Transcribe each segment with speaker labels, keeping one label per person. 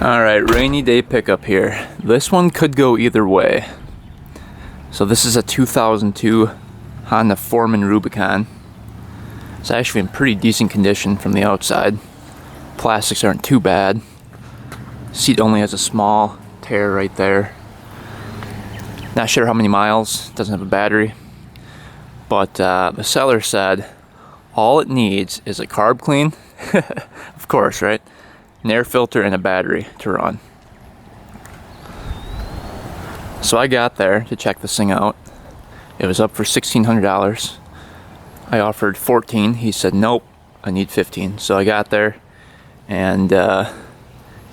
Speaker 1: Alright, rainy day pickup here. This one could go either way. So this is a 2002 Honda Rubicon. It's actually in pretty decent condition from the outside. Plastics aren't too bad. Seat only has a small tear right there. Not sure how many miles, doesn't have a battery. But the seller said all it needs is a carb clean, of course, right? An air filter and a battery to run. So I got there to check this thing out. It was up for $1,600. I offered $14. He said, nope, I need $15. So I got there, and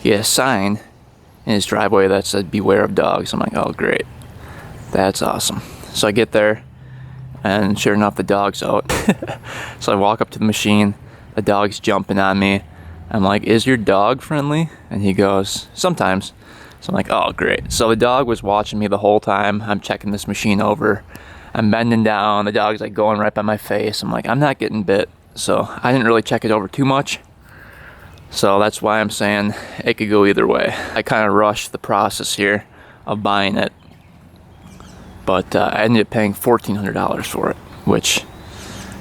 Speaker 1: he had a sign in his driveway that said, beware of dogs. I'm like, oh, great. That's awesome. So I get there, and sure enough, the dog's out. So I walk up to the machine. The dog's jumping on me. I'm like, is your dog friendly? And he goes, sometimes. So I'm like, oh, great. So the dog was watching me the whole time. I'm checking this machine over. I'm bending down. The dog's like going right by my face. I'm like, I'm not getting bit. So I didn't really check it over too much. So that's why I'm saying it could go either way. I kind of rushed the process here of buying it. But I ended up paying $1,400 for it, which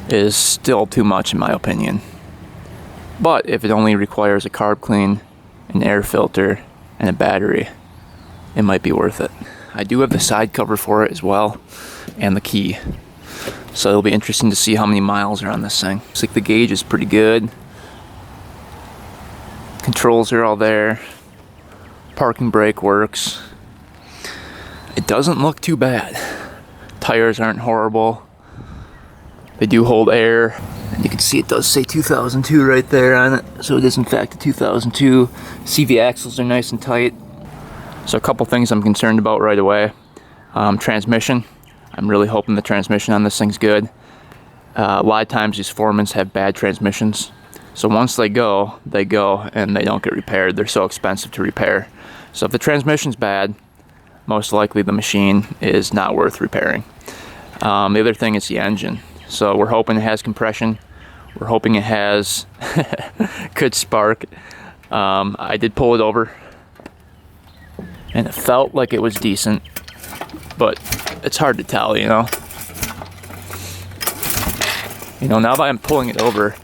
Speaker 1: is still too much in my opinion. But if it only requires a carb clean, an air filter, and a battery, it might be worth it. I do have the side cover for it as well, and the key. So it'll be interesting to see how many miles are on this thing. Looks like the gauge is pretty good. Controls are all there. Parking brake works. It doesn't look too bad. Tires aren't horrible. They do hold air. And you can see it does say 2002 right there on it. So it is in fact a 2002. CV axles are nice and tight. So a couple things I'm concerned about right away. Transmission. I'm really hoping the transmission on this thing's good. A lot of times these Foremans have bad transmissions. So once they go, and they don't get repaired. They're so expensive to repair. So if the transmission's bad, most likely the machine is not worth repairing. The other thing is the engine. So we're hoping it has compression. We're hoping it has good spark. I did pull it over, and it felt like it was decent, but it's hard to tell, you know. Now that I'm pulling it over,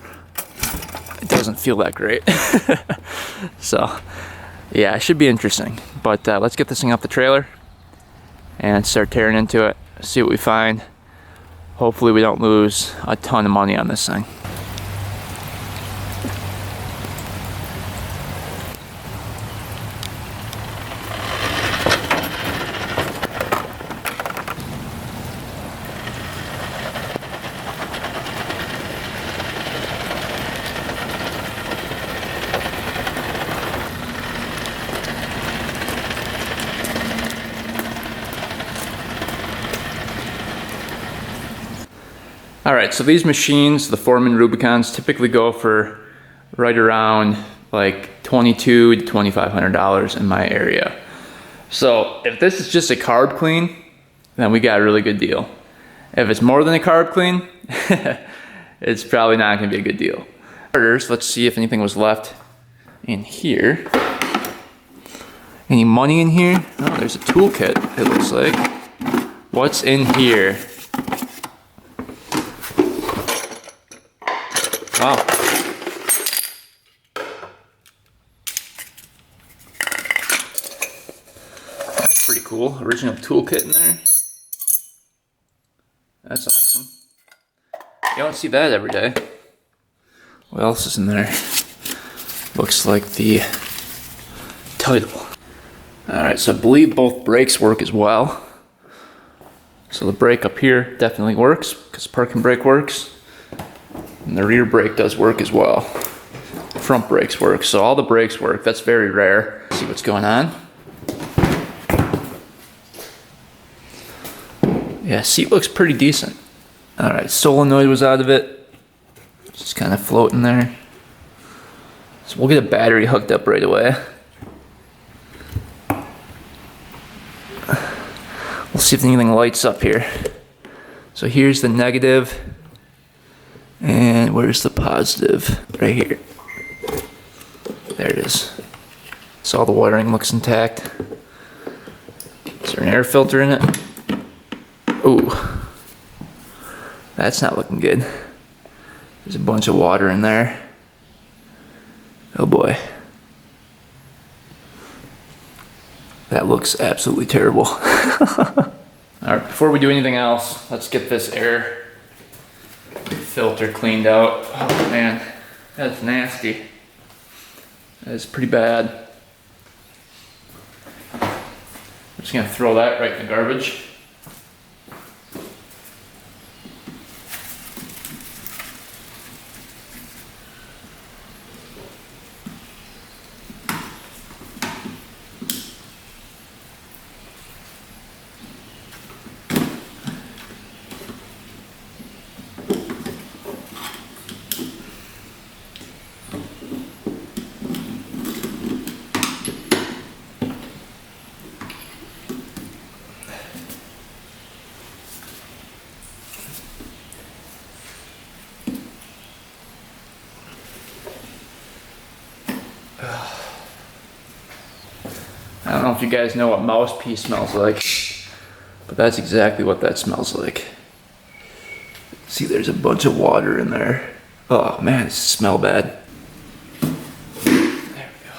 Speaker 1: it doesn't feel that great. So, yeah, it should be interesting. But let's get this thing off the trailer and start tearing into it, see what we find. Hopefully we don't lose a ton of money on this thing. Alright, so these machines, the Foreman Rubicons, typically go for right around like $2,200 to $2,500 in my area. So if this is just a carb clean, then we got a really good deal. If it's more than a carb clean, it's probably not going to be a good deal. Let's see if anything was left in here. Any money in here? Oh, there's a toolkit, it looks like. What's in here? Wow. That's pretty cool. Original toolkit in there. That's awesome. You don't see that every day. What else is in there? Looks like the title. Alright, so I believe both brakes work as well. So the brake up here definitely works because parking brake works. And the rear brake does work as well. Front brakes work, so all the brakes work. That's very rare. Let's see what's going on. Yeah, seat looks pretty decent. Alright, solenoid was out of it. Just kind of floating there. So we'll get a battery hooked up right away. We'll see if anything lights up here. So here's the negative. And where's the positive? Right here. There it is. So all the wiring looks intact. Is there an air filter in it? Ooh, that's not looking good. There's a bunch of water in there. Oh boy. That looks absolutely terrible. Alright, before we do anything else, let's get this air filter cleaned out. Oh man, that's nasty. That is pretty bad. I'm just gonna throw that right in the garbage. I don't know if you guys know what mouse pee smells like, but that's exactly what that smells like. See, there's a bunch of water in there. Oh man, it smells bad. There we go.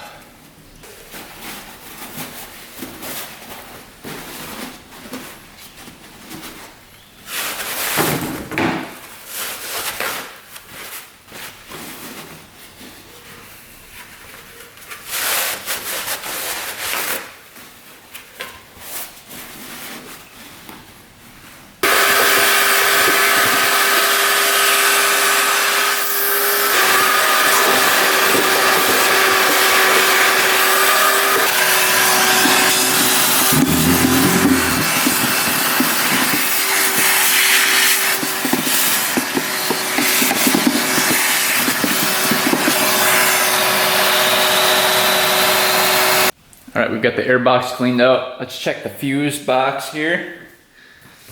Speaker 1: All right, we've got the air box cleaned out. Let's check the fuse box here.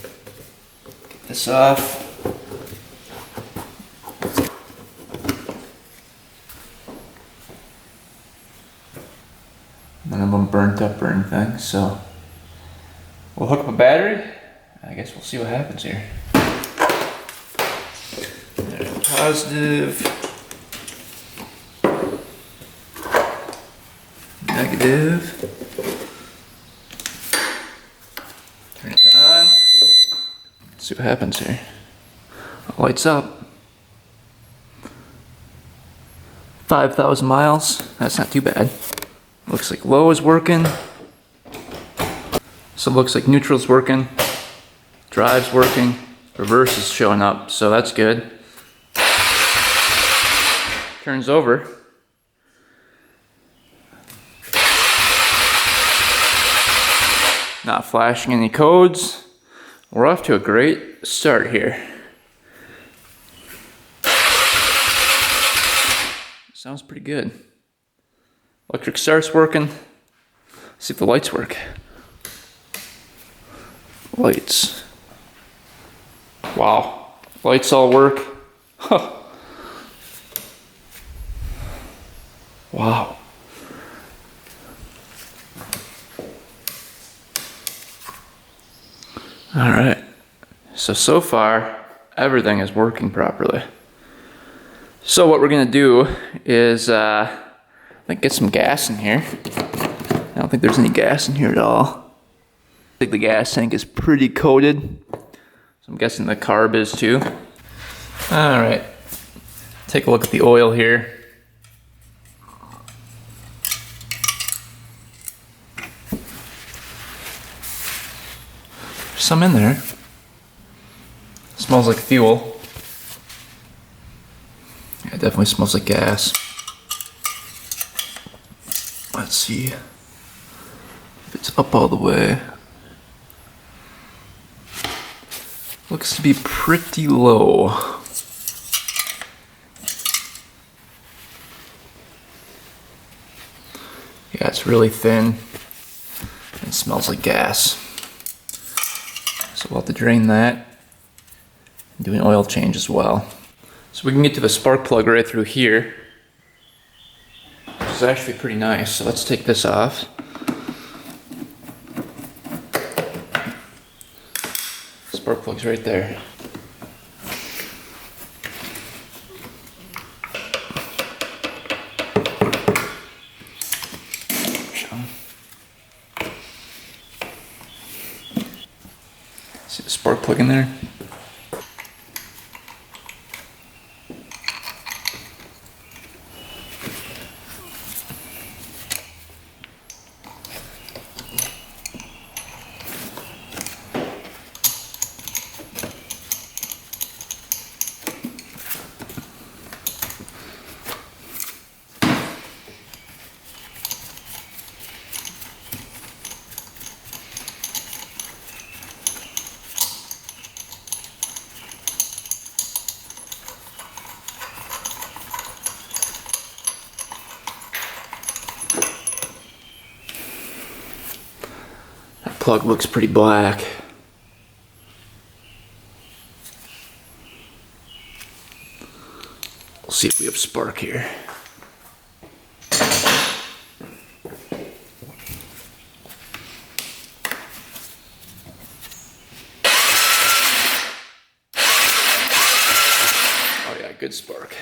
Speaker 1: Get this off. None of them burnt up or anything, so we'll hook up a battery. I guess we'll see what happens here. There's positive. Negative. Turn it on. Let's see what happens here. Lights up. 5,000 miles. That's not too bad. Looks like low is working. So it looks like neutral's working. Drive's working. Reverse is showing up, so that's good. Turns over. Not flashing any codes. We're off to a great start here. Sounds pretty good. Electric start's working. Let's see if the lights work. Lights. Wow. Lights all work. Huh. Wow. All right, so far, everything is working properly. So what we're gonna do is, I think get some gas in here. I don't think there's any gas in here at all. I think the gas tank is pretty coated. So I'm guessing the carb is too. All right, take a look at the oil here. Some in there. Smells like fuel. Yeah, it definitely smells like gas. Let's see if it's up all the way. Looks to be pretty low. Yeah, it's really thin. It smells like gas. So we'll have to drain that and do an oil change as well. So we can get to the spark plug right through here. is actually pretty nice, so let's take this off. Spark plug's right there. See the spark plug in there? Plug looks pretty black. We'll see if we have spark here. Oh yeah, good spark.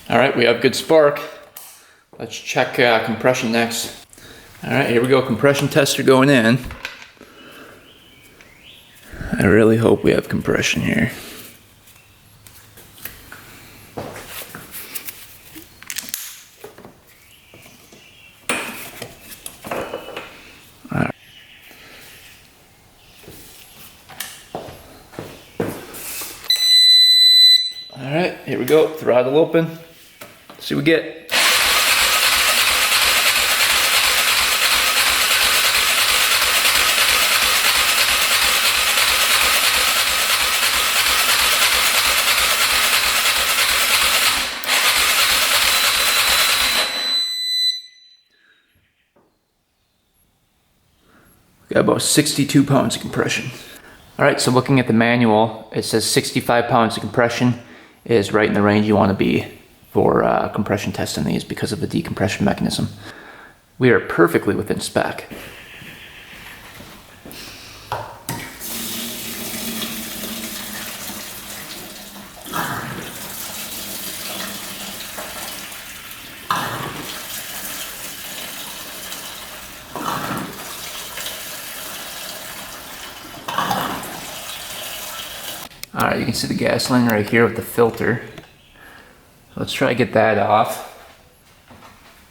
Speaker 1: All right, we have good spark. Let's check compression next. All right, here we go, compression tester going in. I really hope we have compression here. All right. All right, here we go, throttle open. See what we get. Got about 62 pounds of compression. All right, so looking at the manual, it says 65 pounds of compression is right in the range you want to be for compression testing these because of the decompression mechanism. We are perfectly within spec. All right, you can see the gas line right here with the filter. Let's try to get that off.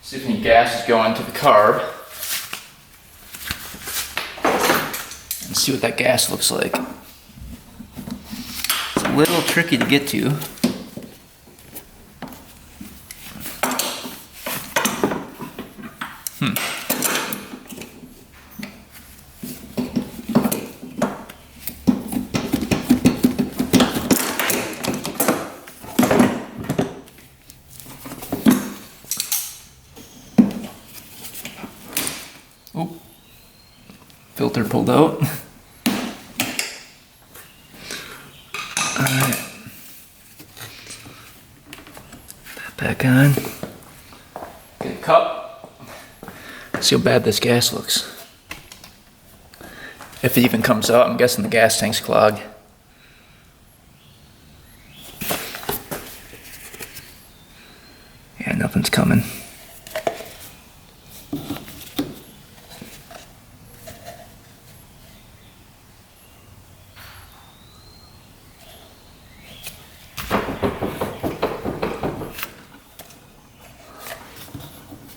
Speaker 1: See if any gas is going to the carb. And see what that gas looks like. It's a little tricky to get to. Oh, filter pulled out. Alright. That back on. Get a cup. See how bad this gas looks. If it even comes out, I'm guessing the gas tank's clogged. Yeah, nothing's coming.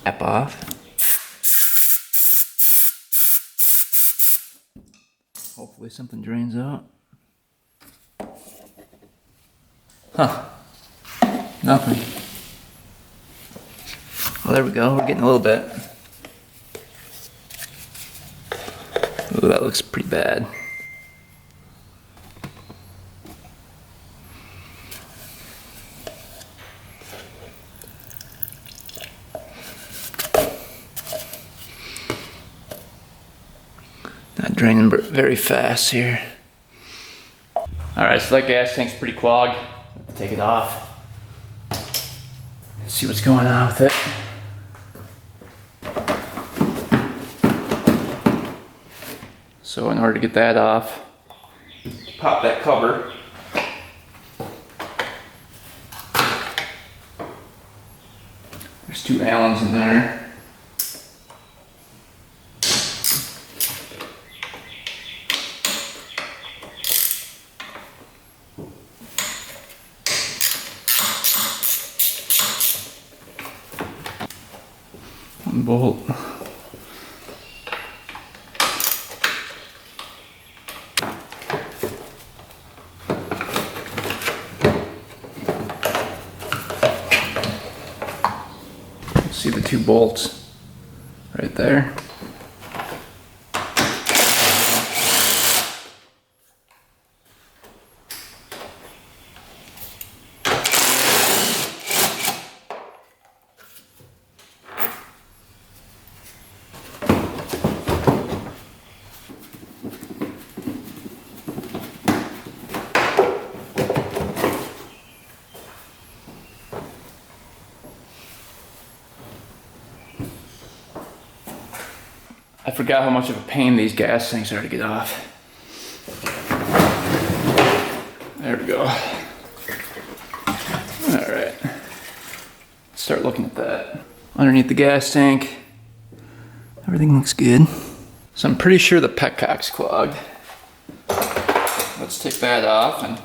Speaker 1: Cap off. Hopefully something drains out. Huh. Nothing. Well, there we go. We're getting a little bit. Ooh, that looks pretty bad. draining very fast here. Alright, so that gas tank's pretty clogged. Take it off. See what's going on with it. So in order to get that off, pop that cover. There's 2 Allens in there. One bolt. See the 2 bolts right there. I forgot how much of a pain these gas tanks are to get off. There we go. Alright. Let's start looking at that. Underneath the gas tank, everything looks good. So I'm pretty sure the Petcock's clogged. Let's take that off and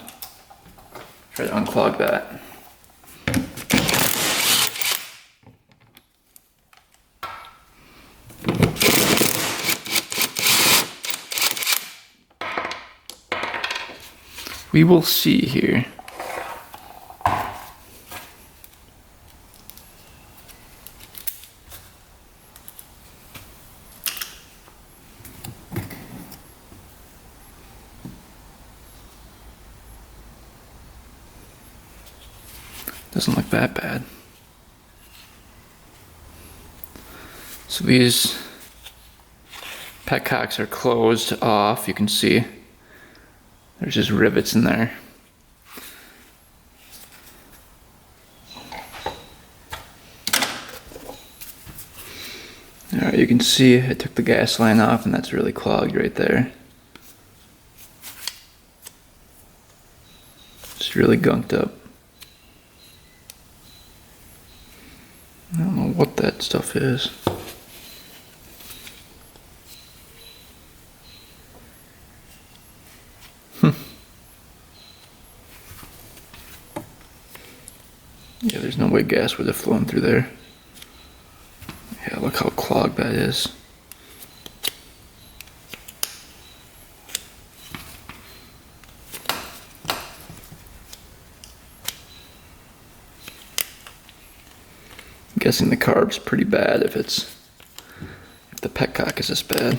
Speaker 1: try to unclog that. We will see here. Doesn't look that bad. So these Petcocks are closed off, you can see. There's just rivets in there. Alright, you can see I took the gas line off and that's really clogged right there. It's really gunked up. I don't know what that stuff is. Yeah, there's no way gas would have flown through there. Yeah, look how clogged that is. I'm guessing the carb's pretty bad if the Petcock is this bad.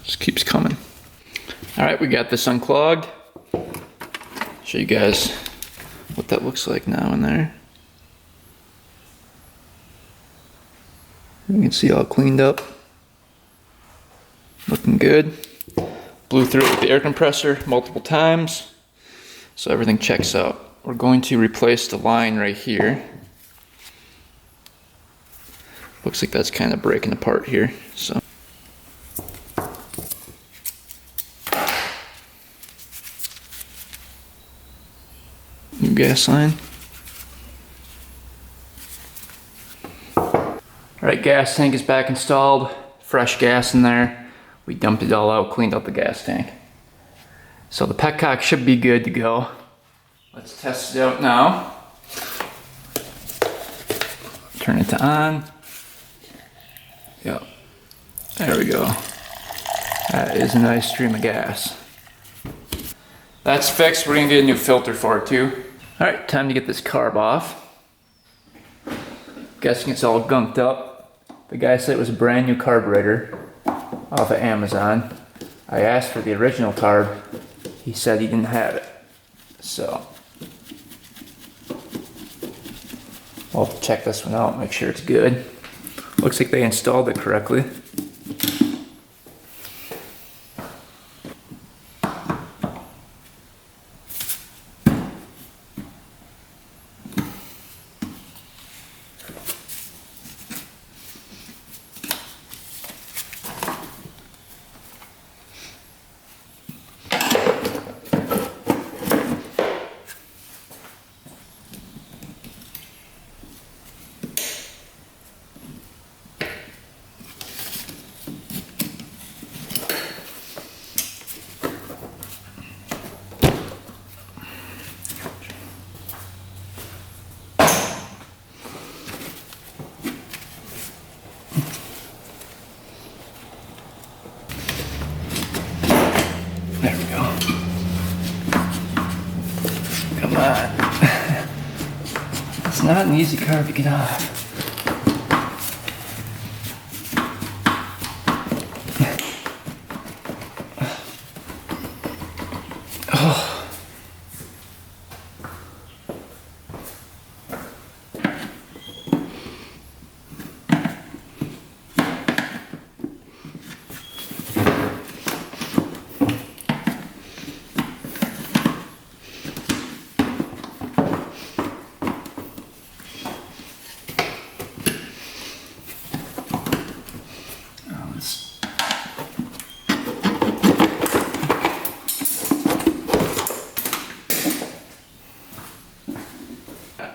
Speaker 1: Just keeps coming. All right, we got this unclogged. Show you guys what that looks like now in there. You can see all cleaned up. Looking good. Blew through it with the air compressor multiple times, so everything checks out. We're going to replace the line right here. Looks like that's kind of breaking apart here, so. New gas line. Alright, gas tank is back installed. Fresh gas in there. We dumped it all out, cleaned out the gas tank. So the Petcock should be good to go. Let's test it out now. Turn it to on. Yep. There we go. That is a nice stream of gas. That's fixed. We're gonna get a new filter for it too. Alright, time to get this carb off. Guessing it's all gunked up. The guy said it was a brand new carburetor off of Amazon. I asked for the original carb. He said he didn't have it. So I'll check this one out, make sure it's good. Looks like they installed it correctly. There we go. Come on. It's not an easy carb to get off. Oh.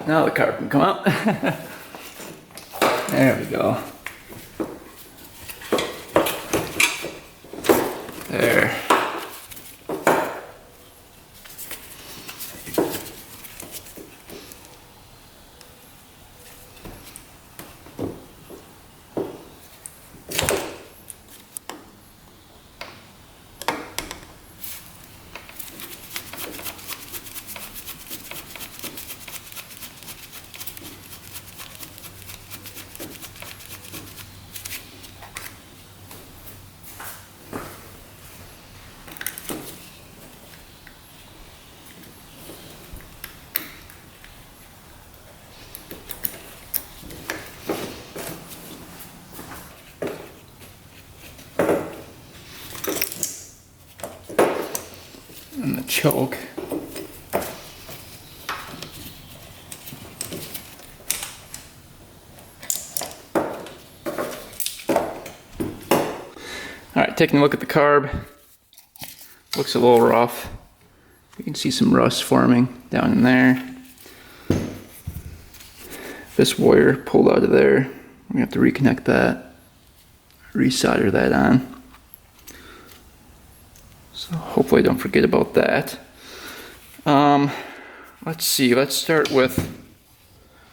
Speaker 1: Now the carb can come out. There we go. There. And the choke. Alright, taking a look at the carb. Looks a little rough. You can see some rust forming down in there. This wire pulled out of there. We're gonna have to reconnect that, resolder that on. So hopefully I don't forget about that. Let's see, let's start with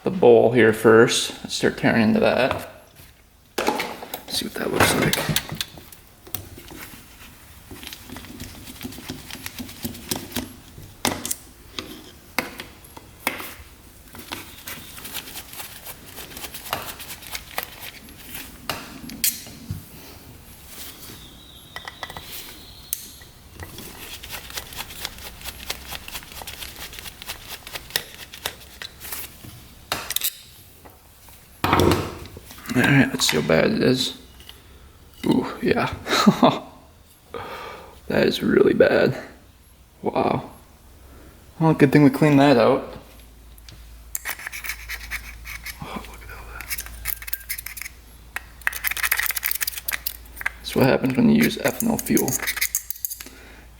Speaker 1: the bowl here first. Let's start tearing into that. See what that looks like. Alright, let's see how bad it is. Ooh, yeah. That is really bad. Wow. Well, good thing we cleaned that out. Oh, look at all that. That's what happens when you use ethanol fuel.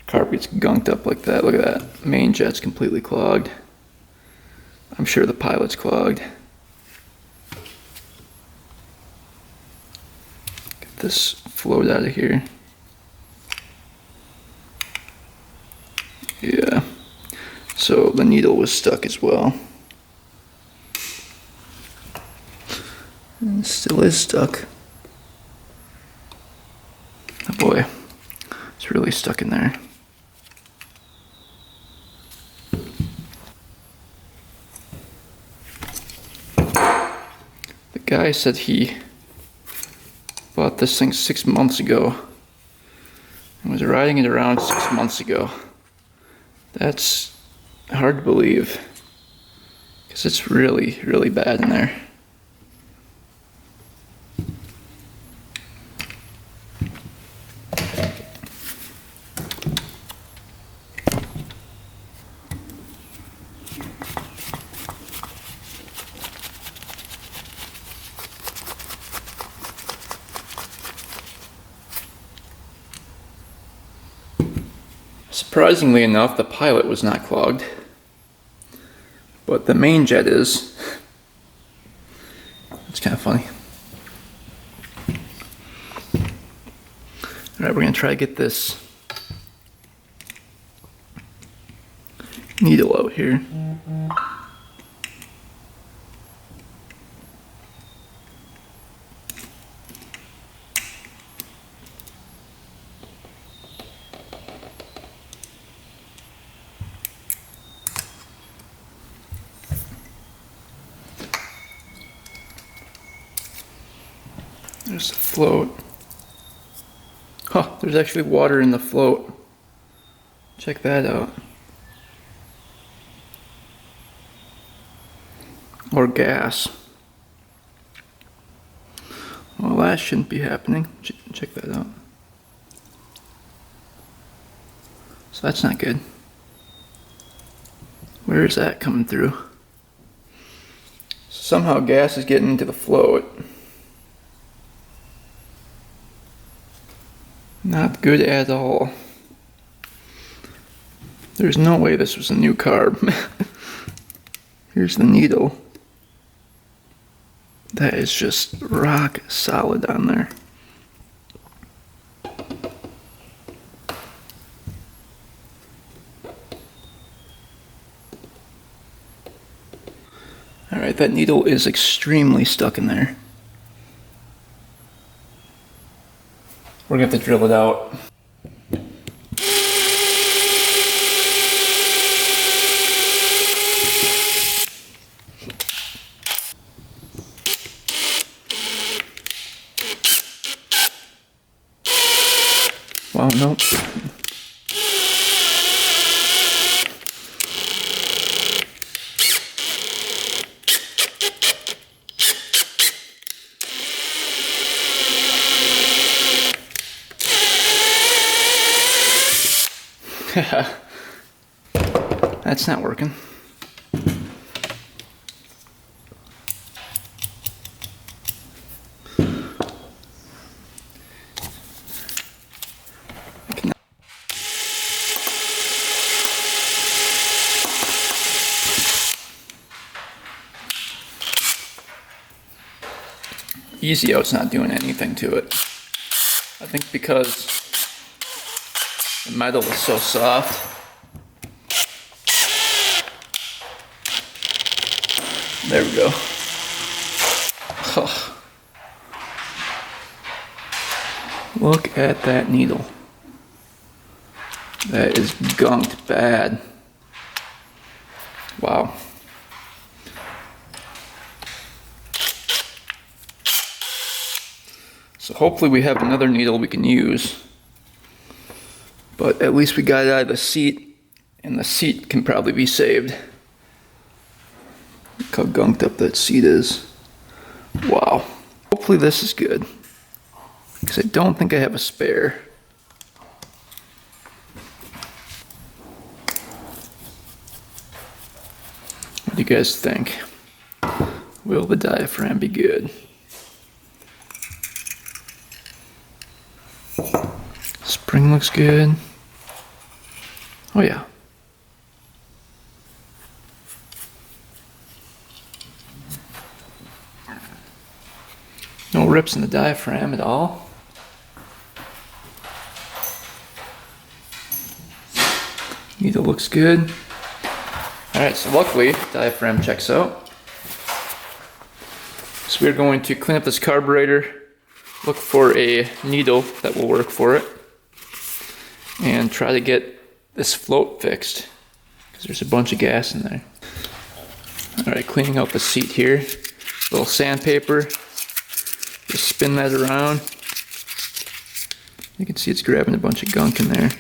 Speaker 1: Carb gets gunked up like that. Look at that. Main jet's completely clogged. I'm sure the pilot's clogged. Get this float out of here. Yeah. So the needle was stuck as well. And it still is stuck. Oh boy. It's really stuck in there. guy said he bought this thing 6 months ago and was riding it around 6 months ago. That's hard to believe, because it's really, really bad in there. Surprisingly enough, the pilot was not clogged, but the main jet is. It's kind of funny. Alright, we're going to try to get this needle out here. There's the float. Huh, there's actually water in the float. Check that out. Or gas. Well, that shouldn't be happening. Check that out. So that's not good. Where is that coming through? Somehow gas is getting into the float. Not good at all. There's no way this was a new carb. Here's the needle. That is just rock solid on there. Alright, that needle is extremely stuck in there. We're going to have to drill it out. Well, nope. That's not working. Easy out's not doing anything to it. I think because the metal is so soft. There we go. Oh. Look at that needle. That is gunked bad. Wow. So hopefully we have another needle we can use. But at least we got it out of the seat, and the seat can probably be saved. Look how gunked up that seat is. Wow. Hopefully this is good, because I don't think I have a spare. What do you guys think? Will the diaphragm be good? Spring looks good. Oh yeah. No rips in the diaphragm at all. Needle looks good. Alright, so luckily diaphragm checks out. So we're going to clean up this carburetor, look for a needle that will work for it, and try to get this float fixed, because there's a bunch of gas in there. Alright, cleaning out the seat here. little sandpaper. Just spin that around. You can see it's grabbing a bunch of gunk in there.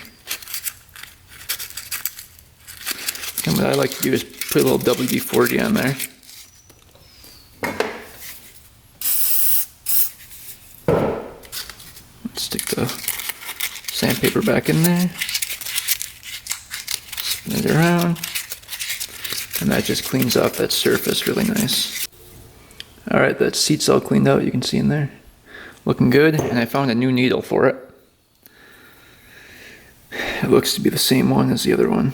Speaker 1: And what I like to do is put a little WD-40 on there. Stick the sandpaper back in there. Spin it around. And that just cleans off that surface really nice. Alright, that seat's all cleaned out, you can see in there. Looking good, and I found a new needle for it. It looks to be the same one as the other one.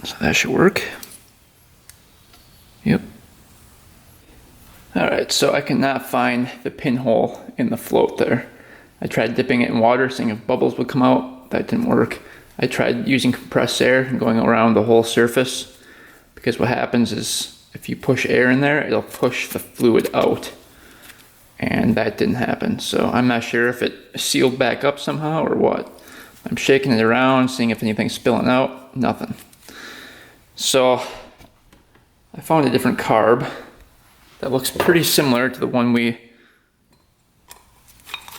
Speaker 1: So that should work. Yep. Alright, so I cannot find the pinhole in the float there. I tried dipping it in water, seeing if bubbles would come out. That didn't work. I tried using compressed air and going around the whole surface, because what happens is if you push air in there, it'll push the fluid out. And that didn't happen. So I'm not sure if it sealed back up somehow or what. I'm shaking it around, seeing if anything's spilling out. Nothing. So I found a different carb that looks pretty similar to the one we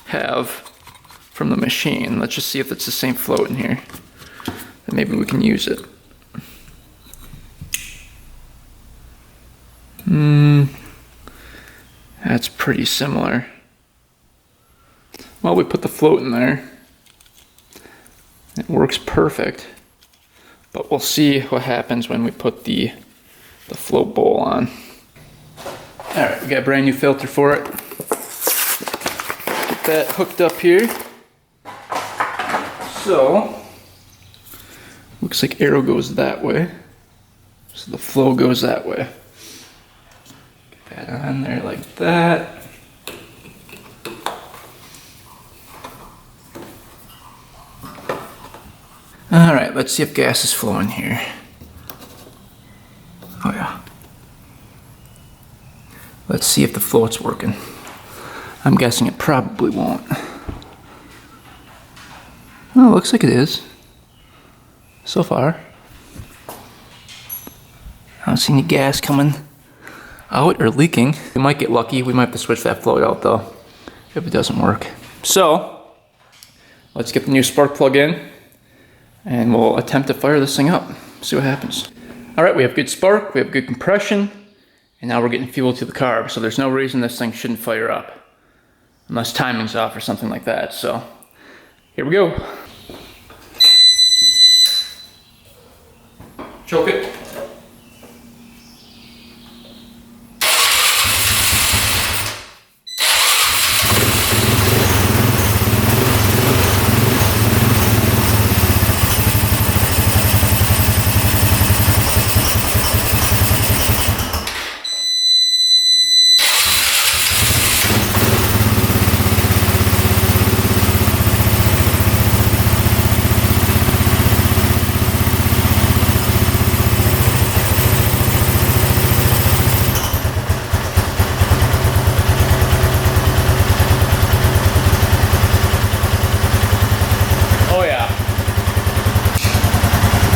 Speaker 1: have from the machine. Let's just see if it's the same float in here. Then maybe we can use it. That's pretty similar. Well, we put the float in there. It works perfect. But we'll see what happens when we put the float bowl on. Alright, we got a brand new filter for it. Get that hooked up here. So, looks like arrow goes that way. So the flow goes that way. Get that on there like that. Alright, let's see if gas is flowing here. Oh yeah. Let's see if the float's working. I'm guessing it probably won't. Well, it looks like it is. So far. I don't see any gas coming out or leaking. We might get lucky. We might have to switch that float out though, if it doesn't work. So, let's get the new spark plug in. And we'll attempt to fire this thing up, see what happens. All right, we have good spark, we have good compression, and now we're getting fuel to the carb, so there's no reason this thing shouldn't fire up, unless timing's off or something like that. So, here we go. Choke it.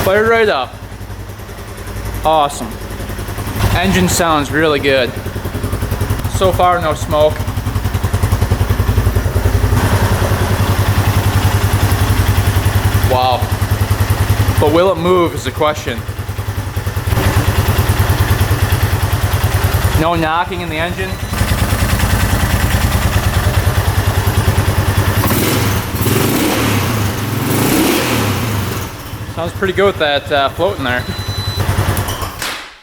Speaker 1: Fired right up. Awesome. Engine sounds really good. So far, no smoke. Wow. But will it move is the question. No knocking in the engine. Sounds pretty good with that float in there.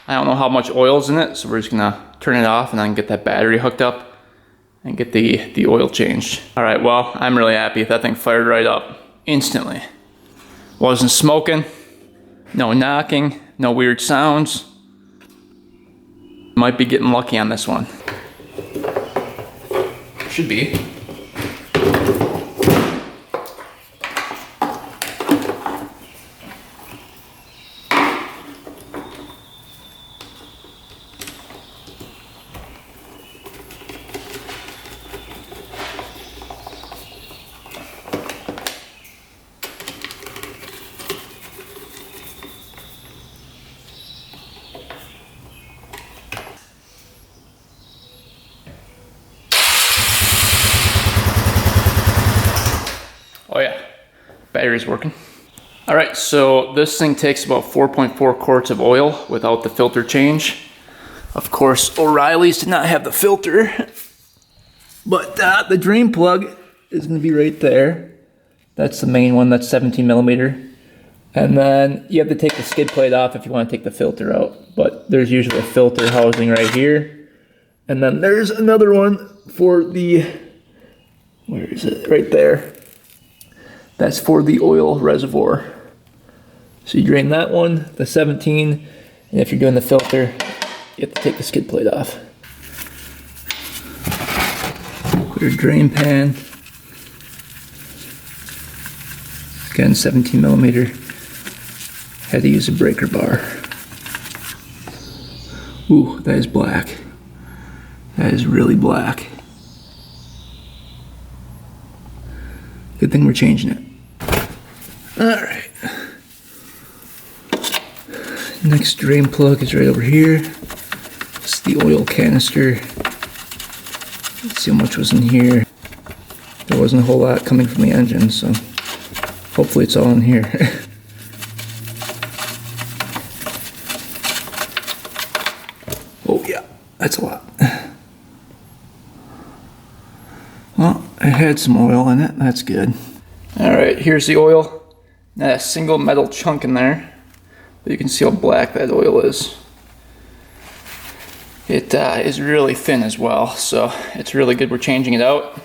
Speaker 1: I don't know how much oil's in it, so we're just gonna turn it off and then get that battery hooked up and get the oil changed. All right, well, I'm really happy. That thing fired right up instantly. Wasn't smoking, no knocking, no weird sounds. Might be getting lucky on this one. Should be. battery's working. All right, so this thing takes about 4.4 quarts of oil without the filter change. Of course, O'Reilly's did not have the filter, but the drain plug is gonna be right there. That's the main one, that's 17 millimeter. And then you have to take the skid plate off if you want to take the filter out. But there's usually a filter housing right here. And then there's another one for the, where is it? Right there. That's for the oil reservoir. So you drain that one, the 17, and if you're doing the filter, you have to take the skid plate off. Your drain pan. Again, 17 millimeter. Had to use a breaker bar. Ooh, that is black. That is really black. Good thing we're changing it. Alright. Next drain plug is right over here. It's the oil canister. Let's see how much was in here. There wasn't a whole lot coming from the engine, so hopefully it's all in here. Oh yeah, that's a lot. Well, it had some oil in it, that's good. Alright, here's the oil. Not a single metal chunk in there, but you can see how black that oil is. It is really thin as well, so it's really good we're changing it out.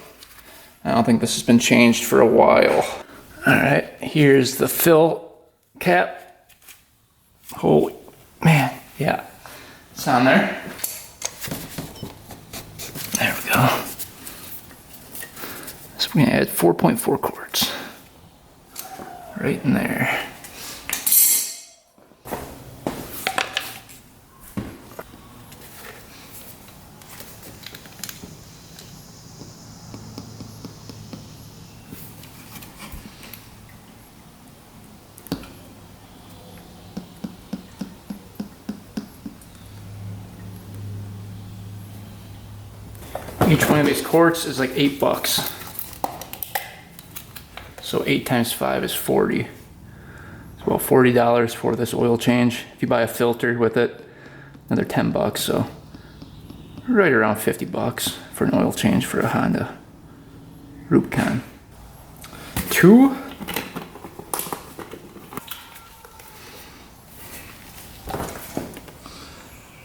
Speaker 1: I don't think this has been changed for a while. Alright, here's the fill cap. Holy man, yeah. It's on there. There we go. So we're gonna add 4.4 quarts. Right in there. Each one of these quarts is like $8. So 8 times 5 is 40. It's about $40 for this oil change. If you buy a filter with it, another 10 bucks. So right around 50 bucks for an oil change for a Honda Rubicon. 2.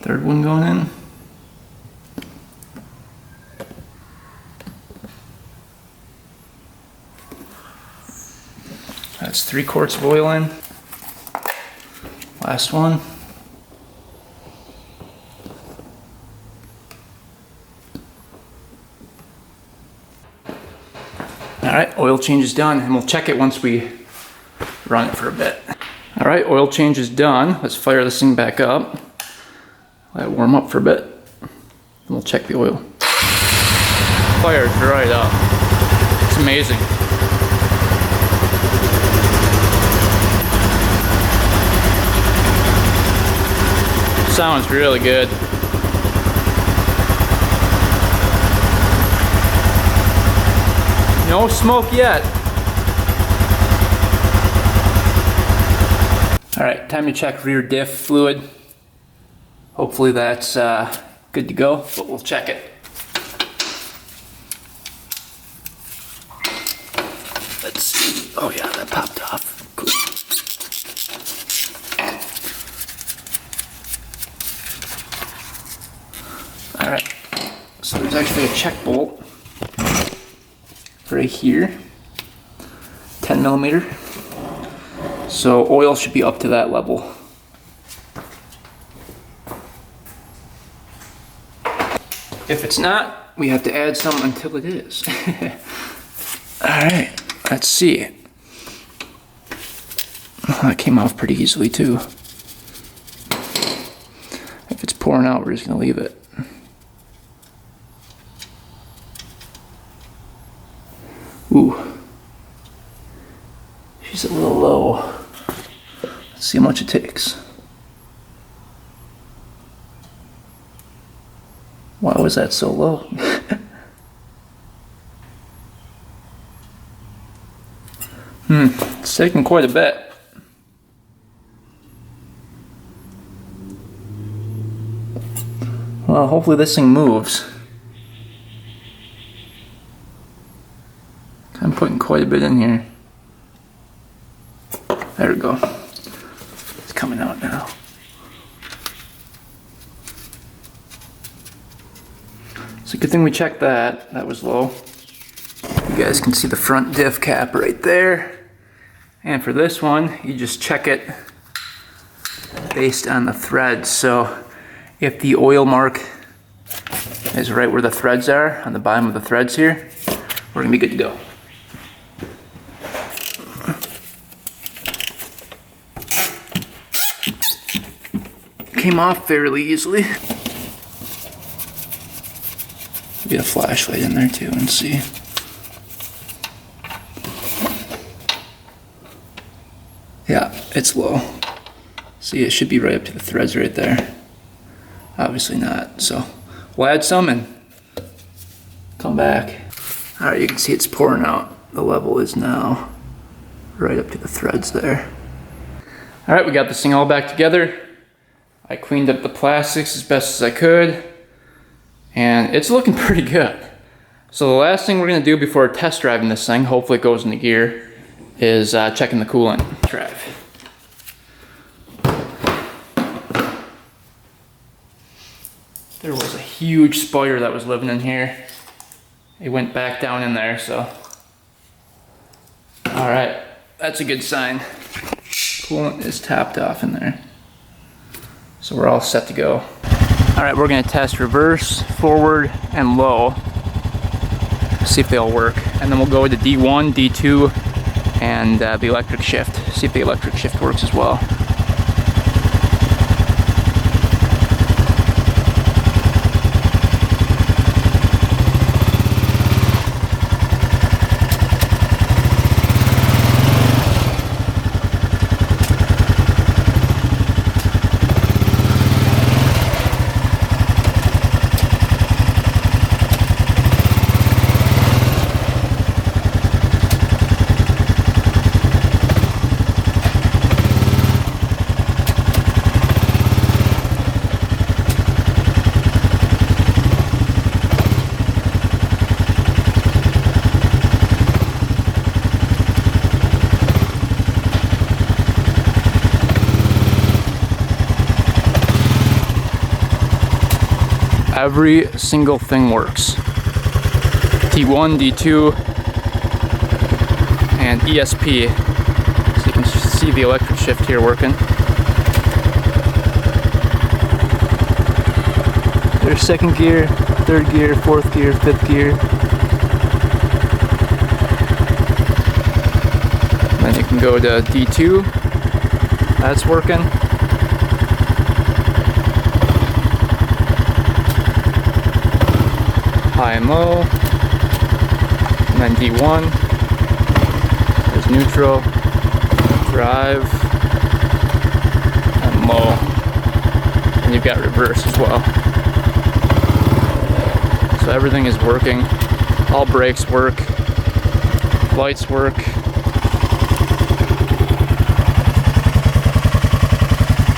Speaker 1: Third one going in. That's 3 quarts of oil in. Last one. Alright, oil change is done, and we'll check it once we run it for a bit. Alright, oil change is done. Let's fire this thing back up. Let it warm up for a bit. Then we'll check the oil. Fired right up. It's amazing. Sounds really good. No smoke yet. Alright, time to check rear diff fluid. Hopefully that's good to go, but we'll check it. Let's see. Oh yeah, that popped off. Cool. Alright, so there's actually a check bolt right here, 10 millimeter. So oil should be up to that level. If it's not, we have to add some until it is. Alright, let's see. Oh, that came off pretty easily too. If it's pouring out, we're just gonna leave it. Ooh. She's a little low. Let's see how much it takes. Why was that so low? Let's It's taking quite a bit. Well, hopefully this thing moves. I'm putting quite a bit in here. There we go. It's coming out now. It's a good thing we checked that. That was low. You guys can see the front diff cap right there. And for this one, you just check it based on the threads. So if the oil mark is right where the threads are, on the bottom of the threads here, we're gonna be good to go. Came off fairly easily. Get a flashlight in there too and see. Yeah, it's low. See, it should be right up to the threads right there. Obviously not, so we'll add some and come back. All right, you can see it's pouring out. The level is now right up to the threads there. All right, we got this thing all back together. I cleaned up the plastics as best as I could, and it's looking pretty good. So the last thing we're gonna do before test driving this thing, hopefully it goes into gear, is checking the coolant drive. There was a huge spider that was living in here. It went back down in there, so. All right, that's a good sign. Coolant is tapped off in there. So we're all set to go. All right, we're gonna test reverse, forward, and low. See if they all work. And then we'll go to D1, D2, and the electric shift. See if the electric shift works as well. Every single thing works. D1, D2, and ESP. So you can see the electric shift here working. There's second gear, third gear, fourth gear, fifth gear. And then you can go to D2. That's working. High and low, and then D1, there's neutral, drive, and low, and you've got reverse as well. So everything is working, all brakes work, lights work.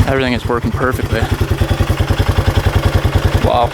Speaker 1: Everything is working perfectly. Wow.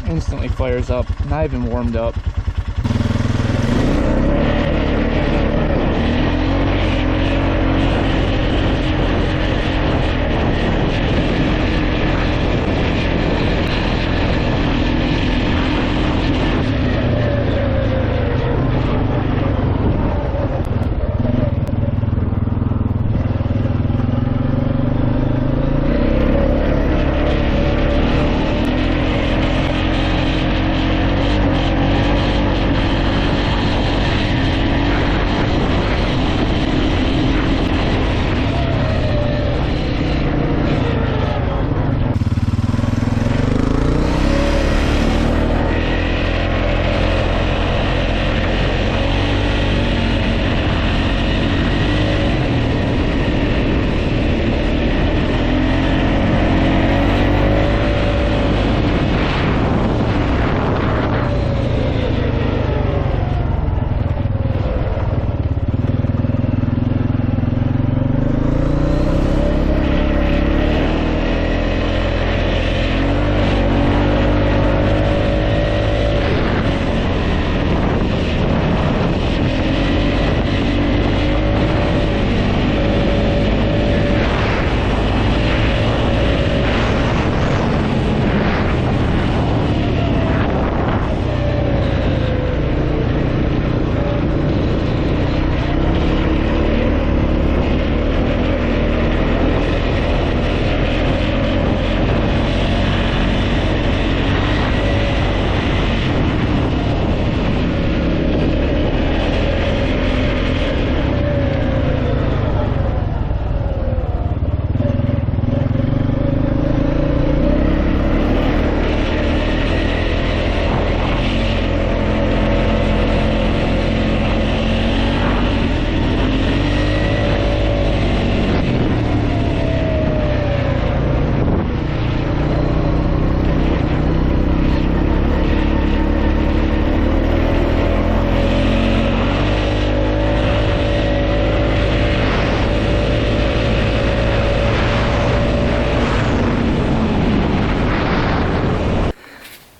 Speaker 1: instantly fires up, not even warmed up.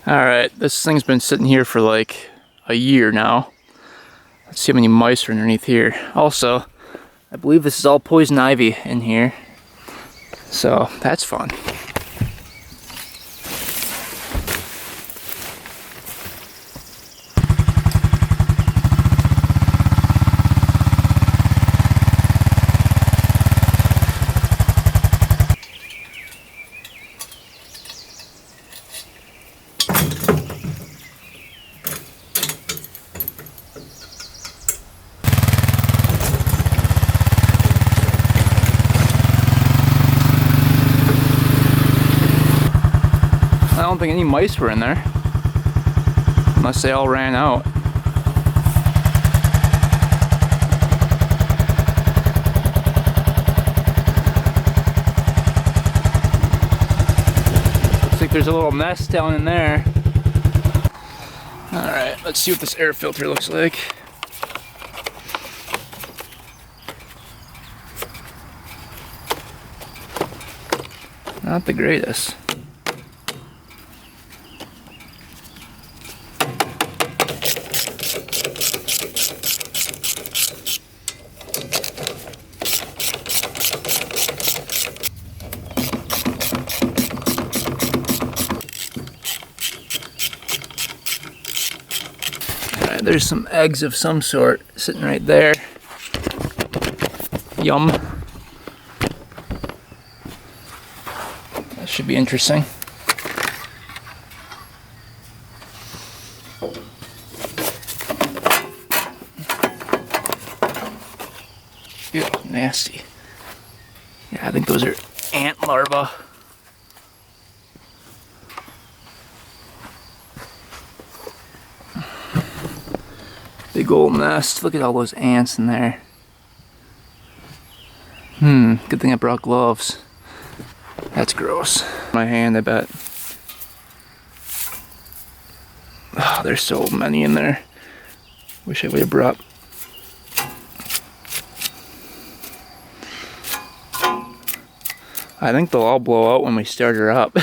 Speaker 1: Alright, this thing's been sitting here for like a year now. Let's see how many mice are underneath here. Also, I believe this is all poison ivy in here. So, that's fun. I don't think any mice were in there, unless they all ran out. Looks like there's a little nest down in there. Alright, let's see what this air filter looks like. Not the greatest. Alright, there's some eggs of some sort sitting right there. Yum. That should be interesting. Ew, nasty. Yeah, I think those are ant larvae. Big old nest. Look at all those ants in there. Good thing I brought gloves. That's gross. My hand, I bet. Oh, there's so many in there. Wish I would have brought. I think they'll all blow out when we start her up.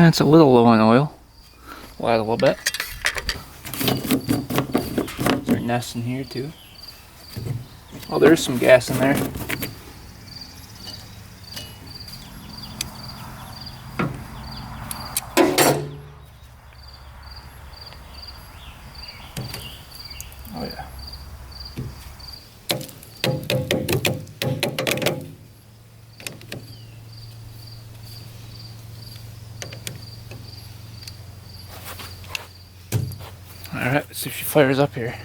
Speaker 1: It's a little low on oil. We'll add a little bit. Is there nests in here too? Oh, there's some gas in there. Oh yeah. Alright, let's see if she fires up here.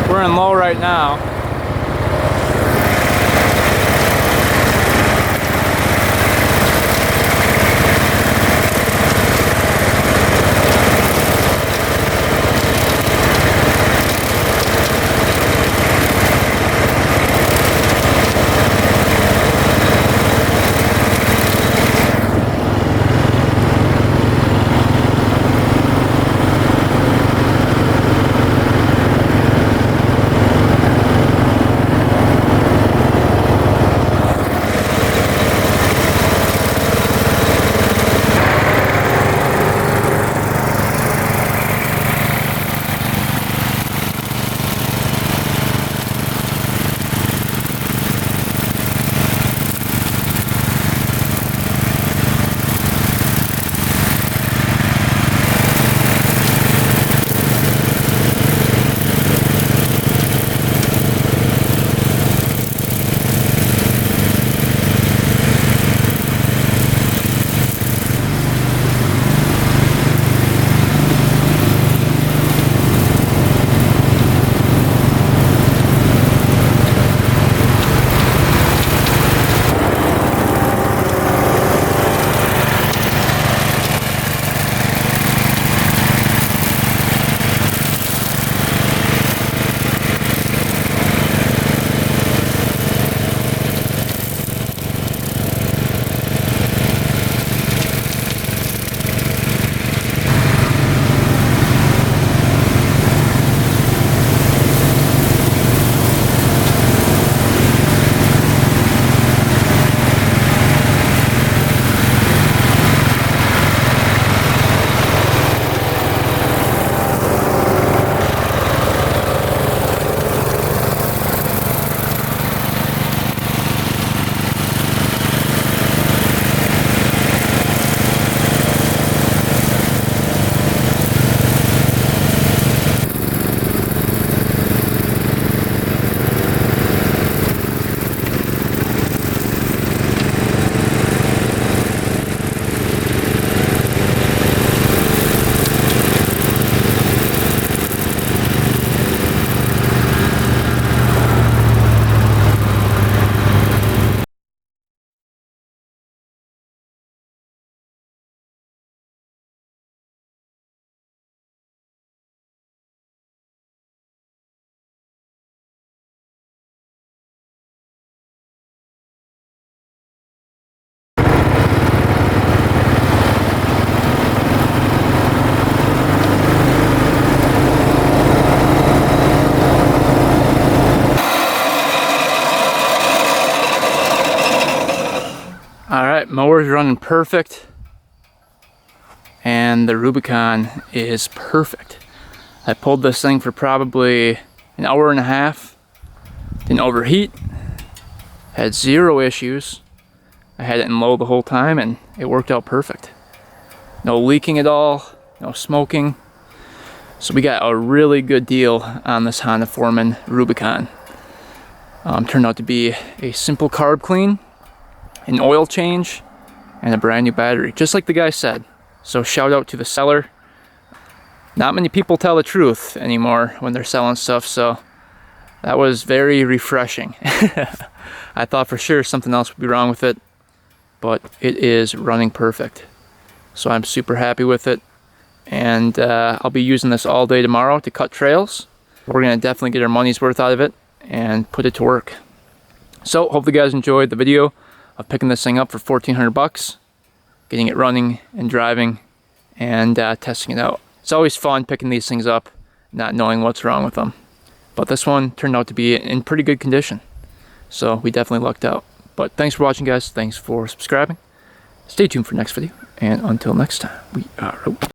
Speaker 1: We're in low right now. Alright, mower's running perfect. And the Rubicon is perfect. I pulled this thing for probably an hour and a half. Didn't overheat. Had zero issues. I had it in low the whole time and it worked out perfect. No leaking at all, no smoking. So we got a really good deal on this Honda Foreman Rubicon. Turned out to be a simple carb clean, an oil change, and a brand new battery, just like the guy said. So shout out to the seller. Not many people tell the truth anymore when they're selling stuff, so that was very refreshing. I thought for sure something else would be wrong with it, but it is running perfect. So I'm super happy with it, and I'll be using this all day tomorrow to cut trails. We're gonna definitely get our money's worth out of it and put it to work. So hopefully you guys enjoyed the video of picking this thing up for 1,400 bucks, getting it running and driving and testing it out. It's always fun picking these things up, not knowing what's wrong with them. But this one turned out to be in pretty good condition. So we definitely lucked out. But thanks for watching, guys. Thanks for subscribing. Stay tuned for next video. And until next time, we are out.